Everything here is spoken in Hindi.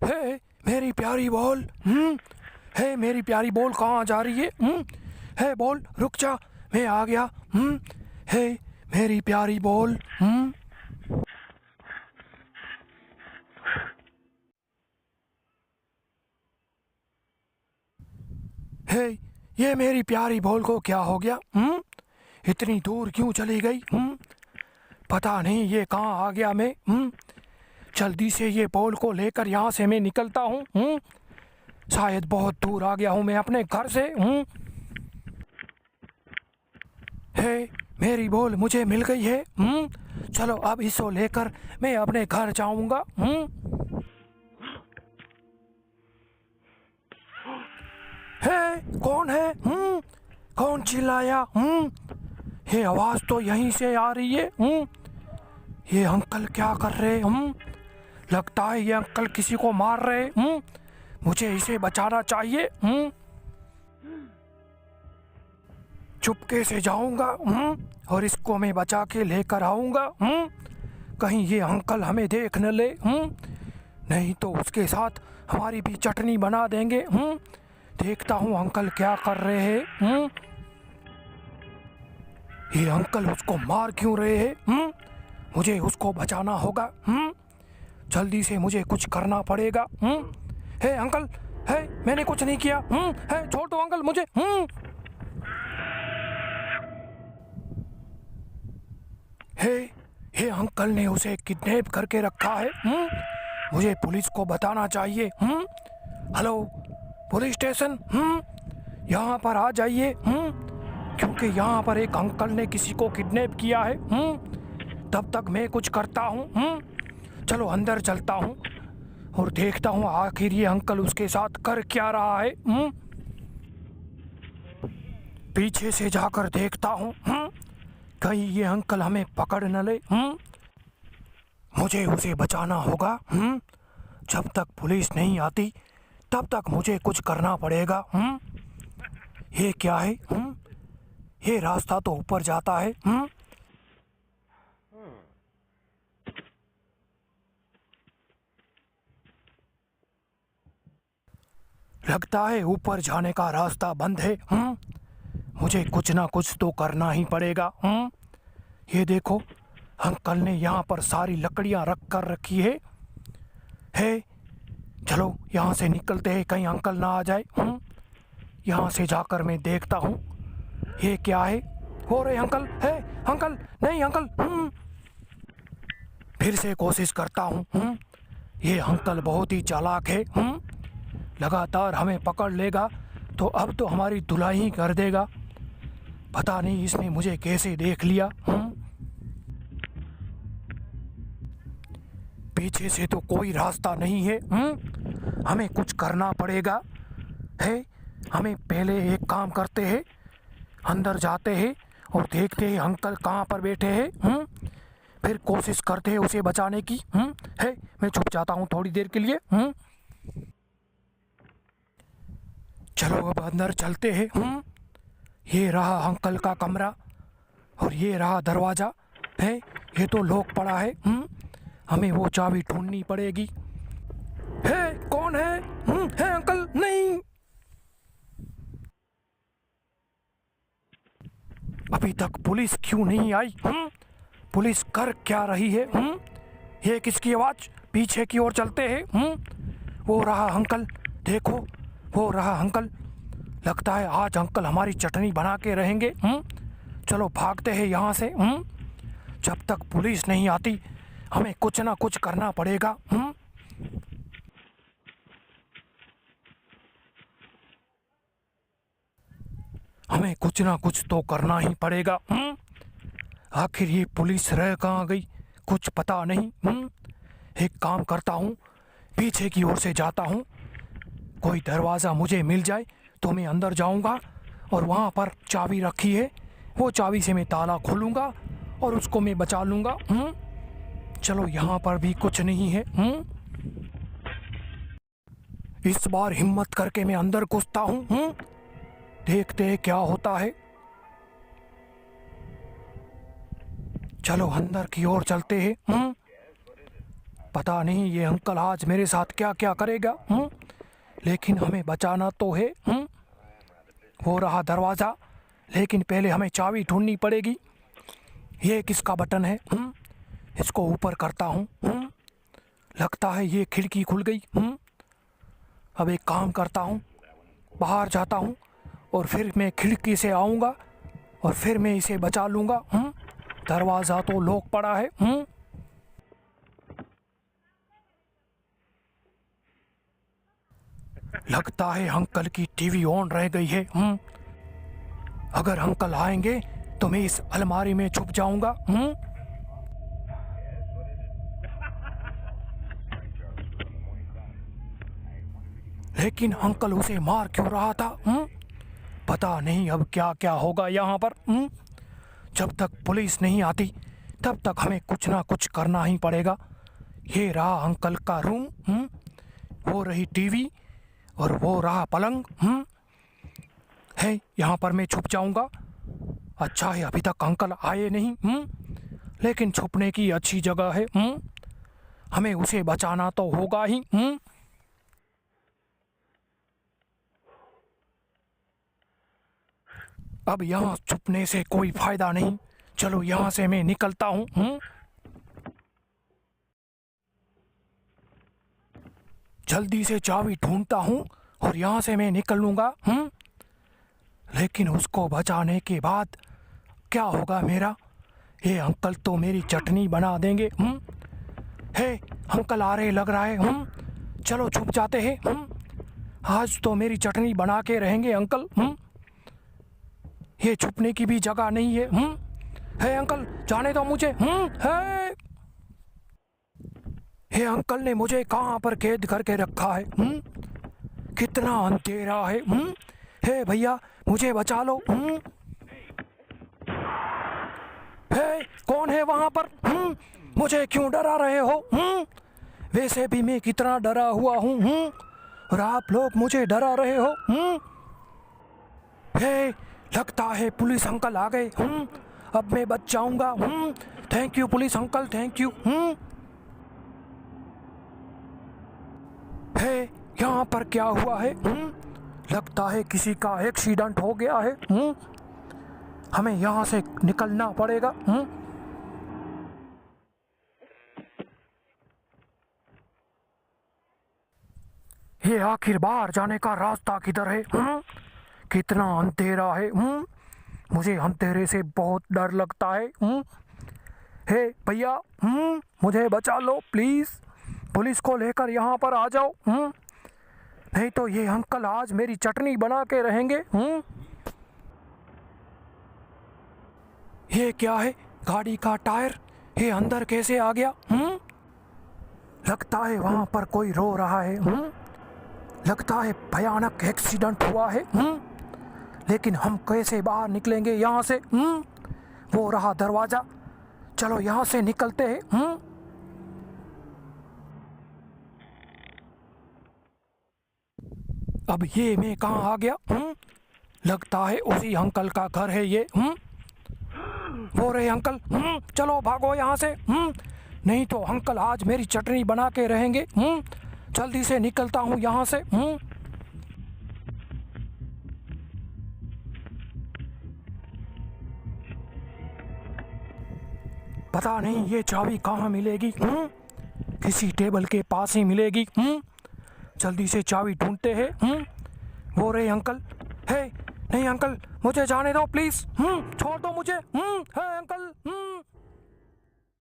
हे मेरी प्यारी बॉल। हे मेरी प्यारी बॉल कहाँ जा रही है? हे बॉल रुक जा, मैं आ गया। हे मेरी प्यारी बॉल। हे ये मेरी प्यारी बॉल को क्या हो गया? इतनी दूर क्यों चली गई? पता नहीं ये कहाँ आ गया। मैं जल्दी से ये बॉल को लेकर यहाँ से मैं निकलता हूँ। शायद बहुत दूर आ गया हूँ मैं अपने घर से। हे मेरी बॉल मुझे मिल गई है। चलो अब इसको लेकर मैं अपने घर जाऊँगा। हे कौन है? कौन चिल्लाया? ये आवाज़ तो यहीं से आ रही है। ये अंकल क्या कर रहे? लगता है ये अंकल किसी को मार रहे। मुझे इसे बचाना चाहिए। चुपके से जाऊंगा और इसको मैं बचा के लेकर आऊंगा। कहीं ये अंकल हमें देख न ले। नहीं तो उसके साथ हमारी भी चटनी बना देंगे। देखता हूँ अंकल क्या कर रहे हैं। ये अंकल उसको मार क्यों रहे हैं? मुझे उसको बचाना होगा। जल्दी से मुझे कुछ करना पड़ेगा। हे अंकल, हे मैंने कुछ नहीं किया। हे छोड़ दो अंकल मुझे। हे अंकल ने उसे किडनैप करके रखा है। मुझे पुलिस को बताना चाहिए। हेलो पुलिस स्टेशन, यहाँ पर आ जाइए। क्योंकि यहाँ पर एक अंकल ने किसी को किडनैप किया है। तब तक मैं कुछ करता हूँ। चलो अंदर चलता हूँ और देखता हूँ आखिर ये अंकल उसके साथ कर क्या रहा है। पीछे से जाकर देखता हूँ कहीं ये अंकल हमें पकड़ न ले। मुझे उसे बचाना होगा। जब तक पुलिस नहीं आती तब तक मुझे कुछ करना पड़ेगा। ये क्या है? ये रास्ता तो ऊपर जाता है। लगता है ऊपर जाने का रास्ता बंद है। मुझे कुछ ना कुछ तो करना ही पड़ेगा। ये देखो अंकल ने यहाँ पर सारी लकड़ियाँ रख कर रखी है। चलो यहाँ से निकलते हैं, कहीं अंकल ना आ जाए। यहाँ से जाकर मैं देखता हूँ ये क्या है। हो रहे अंकल है? अंकल नहीं अंकल। फिर से कोशिश करता हूँ। ये अंकल बहुत ही चालाक है। लगातार हमें पकड़ लेगा तो अब तो हमारी धुलाई ही कर देगा। पता नहीं इसने मुझे कैसे देख लिया। पीछे से तो कोई रास्ता नहीं है। हमें कुछ करना पड़ेगा। हमें पहले एक काम करते हैं, अंदर जाते हैं और देखते हैं अंकल कहाँ पर बैठे हैं। फिर कोशिश करते हैं उसे बचाने की। मैं छुप जाता हूँ थोड़ी देर के लिए। चलो अब अंदर चलते हैं। ये रहा अंकल का कमरा और ये रहा दरवाज़ा। ये तो लॉक पड़ा है। हमें वो चाबी ढूंढनी पड़ेगी। कौन है? अंकल नहीं। अभी तक पुलिस क्यों नहीं आई? पुलिस कर क्या रही है? ये किसकी आवाज़? पीछे की ओर चलते हैं। वो रहा अंकल, देखो वो रहा अंकल। लगता है आज अंकल हमारी चटनी बना के रहेंगे। चलो भागते हैं यहाँ से। जब तक पुलिस नहीं आती हमें कुछ ना कुछ करना पड़ेगा। हमें कुछ ना कुछ तो करना ही पड़ेगा। आखिर ये पुलिस रह कहाँ गई? कुछ पता नहीं। एक काम करता हूँ, पीछे की ओर से जाता हूँ। कोई दरवाज़ा मुझे मिल जाए तो मैं अंदर जाऊँगा और वहाँ पर चाबी रखी है, वो चाबी से मैं ताला खोलूँगा और उसको मैं बचा लूँगा। चलो यहाँ पर भी कुछ नहीं है। इस बार हिम्मत करके मैं अंदर घुसता हूँ। देखते हैं क्या होता है। चलो अंदर की ओर चलते हैं। पता नहीं ये अंकल आज मेरे साथ क्या क्या करेगा। लेकिन हमें बचाना तो है। वो रहा दरवाज़ा, लेकिन पहले हमें चाबी ढूंढनी पड़ेगी। ये किसका बटन है? इसको ऊपर करता हूँ। लगता है ये खिड़की खुल गई। अब एक काम करता हूँ, बाहर जाता हूँ और फिर मैं खिड़की से आऊँगा और फिर मैं इसे बचा लूँगा। दरवाज़ा तो लॉक पड़ा है। लगता है अंकल की टीवी ऑन रह गई है। अगर अंकल आएंगे तो मैं इस अलमारी में छुप जाऊंगा। लेकिन अंकल उसे मार क्यों रहा था? पता नहीं अब क्या क्या होगा यहाँ पर। जब तक पुलिस नहीं आती तब तक हमें कुछ ना कुछ करना ही पड़ेगा। ये रहा अंकल का रूम। वो रही टीवी और वो रहा पलंग। है, यहाँ पर मैं छुप जाऊंगा। अच्छा है अभी तक अंकल आए नहीं। लेकिन छुपने की अच्छी जगह है। हमें उसे बचाना तो होगा ही। अब यहाँ छुपने से कोई फायदा नहीं। चलो यहाँ से मैं निकलता हूँ। जल्दी से चाबी ढूंढता हूँ और यहाँ से मैं निकल लूँगा। लेकिन उसको बचाने के बाद क्या होगा मेरा? ये अंकल तो मेरी चटनी बना देंगे। हे, अंकल आ रहे लग रहा है। चलो छुप जाते हैं। आज तो मेरी चटनी बना के रहेंगे अंकल। ये छुपने की भी जगह नहीं है। हे अंकल, जाने दो मुझे। हे, ये अंकल ने मुझे कहाँ पर कैद करके रखा है? कितना अंधेरा है। हे भैया, मुझे बचा लो। हे, कौन है वहाँ पर? मुझे क्यों डरा रहे हो? वैसे भी मैं कितना डरा हुआ हूँ। और आप लोग मुझे डरा रहे हो। हे, लगता है पुलिस अंकल आ गए। अब मैं बच जाऊंगा। Thank you police uncle, thank you. Hey, यहाँ पर क्या हुआ है? लगता है किसी का एक्सीडेंट हो गया है। हमें यहाँ से निकलना पड़ेगा। ये आखिर बाहर जाने का रास्ता किधर है? कितना अंधेरा है। मुझे अंधेरे से बहुत डर लगता है। हे भैया, मुझे बचा लो प्लीज़। पुलिस को लेकर यहाँ पर आ जाओ। नहीं तो ये अंकल आज मेरी चटनी बना के रहेंगे। ये क्या है? गाड़ी का टायर। ये अंदर कैसे आ गया? लगता है वहाँ पर कोई रो रहा है। लगता है भयानक एक्सीडेंट हुआ है। लेकिन हम कैसे बाहर निकलेंगे यहाँ से? वो रहा दरवाज़ा। चलो यहाँ से निकलते हैं। अब ये मैं कहाँ आ गया? लगता है उसी अंकल का घर है ये। वो रहे अंकल। चलो भागो यहाँ से। नहीं तो अंकल आज मेरी चटनी बना के रहेंगे। जल्दी से निकलता हूँ यहाँ से। पता नहीं ये चाबी कहाँ मिलेगी। किसी टेबल के पास ही मिलेगी। जल्दी से चाबी ढूंढते हैं। वो रहे अंकल। हे, नहीं अंकल, मुझे जाने दो प्लीज़। छोड़ दो मुझे। है अंकल।